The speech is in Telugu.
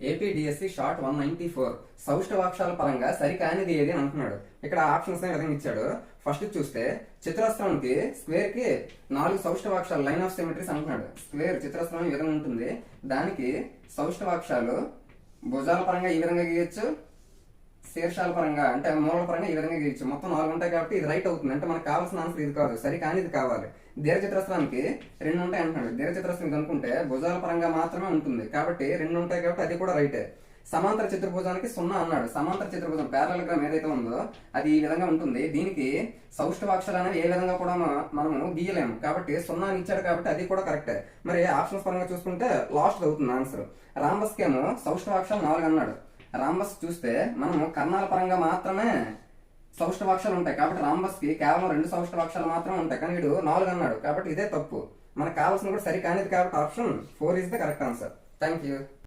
ఏపీడిఎస్సి షార్ట్ 194 సౌష్ఠవాక్షాల పరంగా సరికానిది ఏది అని అంటున్నాడు. ఇక్కడ ఆప్షన్స్ విధంగా ఇచ్చాడు. ఫస్ట్ చూస్తే చతురస్రానికి స్క్వేర్ కి 4 సౌష్ఠవాక్షాలు లైన్ ఆఫ్ సిమెట్రీస్ అంటున్నాడు. స్క్వేర్ చతురస్రం ఈ విధంగా ఉంటుంది. దానికి సౌష్ఠవాక్షాలు భుజాల పరంగా ఈ విధంగా గీయచ్చు, శీర్షాల పరంగా అంటే మూలల పరంగా ఈ విధంగా గీయచ్చు. మొత్తం 4 ఉంటాయి కాబట్టి ఇది రైట్ అవుతుంది. అంటే మనకు కావాల్సిన ఆన్సర్ ఇది కాదు, సరికానిది కావాలి. దీర్ఘచతురస్రానికి 2 ఉంటాయి అంటున్నాడు. దీర్ఘచతురస్రం కనుక్కుంటే భుజాల పరంగా మాత్రమే ఉంటుంది కాబట్టి 2 ఉంటాయి కాబట్టి అది కూడా రైటే. సమాంతర చతుర్భుజానికి 0 అన్నాడు. సమాంతర చతుర్భుజం పారలెలోగ్రామ్ ఏదైతే ఉందో అది ఈ విధంగా ఉంటుంది. దీనికి సౌష్ఠవాక్షాలు అనేవి ఏ విధంగా కూడా మనము గీయలేము కాబట్టి 0 అని ఇచ్చాడు కాబట్టి అది కూడా కరెక్టే. మరి ఆప్షన్స్ పరంగా చూసుకుంటే లాస్ట్ అవుతుంది ఆన్సర్. రాంబస్ కేమో సౌష్ఠవాక్షాలు 4 అన్నాడు. రాంబస్ చూస్తే మనము కర్ణాల పరంగా మాత్రమే సౌష్ఠవాక్షాలు ఉంటాయి కాబట్టి రాంబస్ కి కేవలం 2 సౌష్ఠవాక్షాలు మాత్రమే ఉంటాయి. కానీ వీడు 4 అన్నాడు కాబట్టి ఇదే తప్పు. మనకు కావాల్సిన కూడా సరికానిది కాబట్టి option 4 is the correct answer. Thank you.